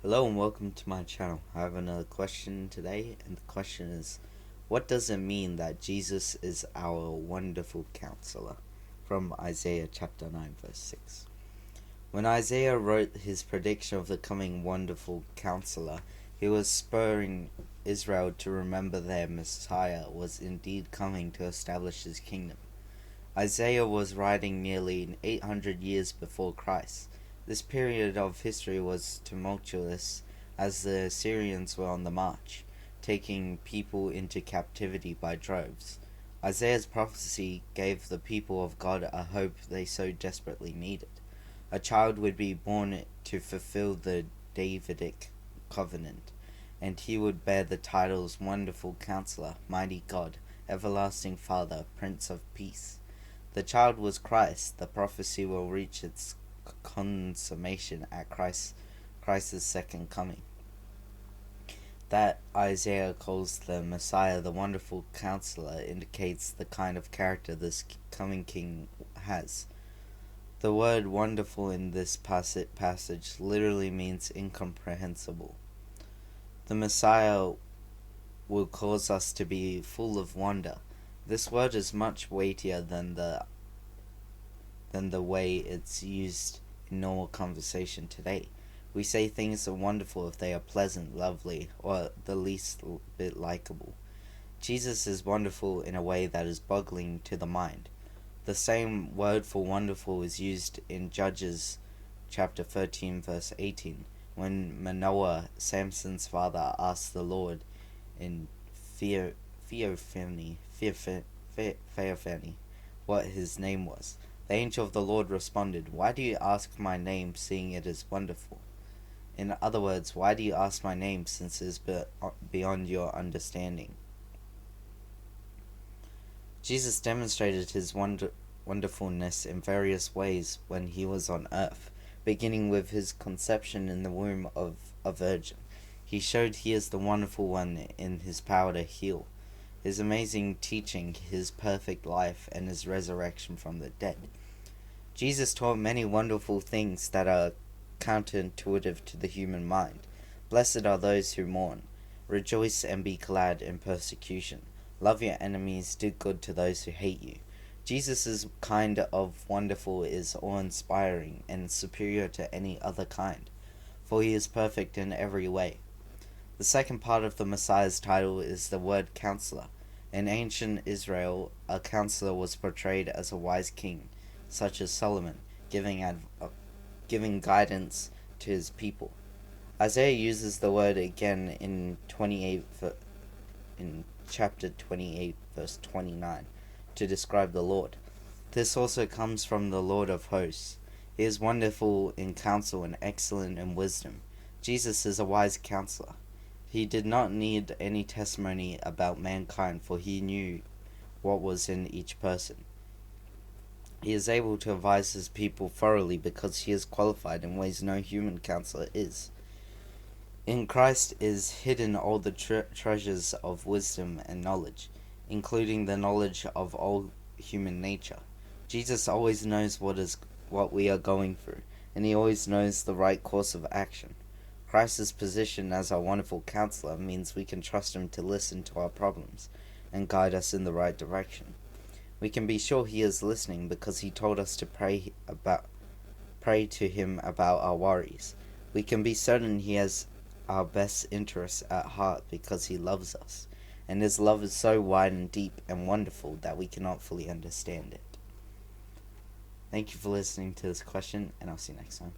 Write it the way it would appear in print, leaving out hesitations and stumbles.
Hello and welcome to my channel. I have another question today, and the question is, what does it mean that Jesus is our wonderful counselor? From Isaiah chapter 9 verse 6. When Isaiah wrote his prediction of the coming wonderful counselor, he was spurring Israel to remember their Messiah was indeed coming to establish his kingdom. Isaiah was writing nearly 800 years before Christ. This period of history was tumultuous as the Assyrians were on the march, taking people into captivity by droves. Isaiah's prophecy gave the people of God a hope they so desperately needed. A child would be born to fulfill the Davidic covenant, and he would bear the titles Wonderful Counselor, Mighty God, Everlasting Father, Prince of Peace. The child was Christ. The prophecy will reach its consummation at Christ's second coming. That Isaiah calls the Messiah the Wonderful Counselor indicates the kind of character this coming king has. The word wonderful in this passage literally means incomprehensible. The Messiah will cause us to be full of wonder. This word is much weightier than the way it's used in normal conversation today. We say things are wonderful if they are pleasant, lovely, or the least bit likable. Jesus is wonderful in a way that is boggling to the mind. The same word for wonderful is used in Judges chapter 13 verse 18, when Manoah, Samson's father, asked the Lord in Theophany what his name was. The angel of the Lord responded, "Why do you ask my name, seeing it is wonderful?" In other words, why do you ask my name, since it is beyond your understanding? Jesus demonstrated his wonderfulness in various ways when he was on earth, beginning with his conception in the womb of a virgin. He showed he is the wonderful one in his power to heal, his amazing teaching, his perfect life, and his resurrection from the dead. Jesus taught many wonderful things that are counterintuitive to the human mind. Blessed are those who mourn. Rejoice and be glad in persecution. Love your enemies, do good to those who hate you. Jesus' kind of wonderful is awe-inspiring and superior to any other kind, for he is perfect in every way. The second part of the Messiah's title is the word counselor. In ancient Israel, a counselor was portrayed as a wise king, such as Solomon, giving guidance to his people. Isaiah uses the word again in chapter 28 verse 29 to describe the Lord. This also comes from the Lord of hosts. He is wonderful in counsel and excellent in wisdom. Jesus is a wise counselor. He did not need any testimony about mankind, for he knew what was in each person. He is able to advise his people thoroughly because he is qualified in ways no human counselor is. In Christ is hidden all the treasures of wisdom and knowledge, including the knowledge of all human nature. Jesus always knows what we are going through, and he always knows the right course of action. Christ's position as our wonderful counselor means we can trust him to listen to our problems and guide us in the right direction. We can be sure he is listening because he told us to pray to him about our worries. We can be certain he has our best interests at heart because he loves us, and his love is so wide and deep and wonderful that we cannot fully understand it. Thank you for listening to this question, and I'll see you next time.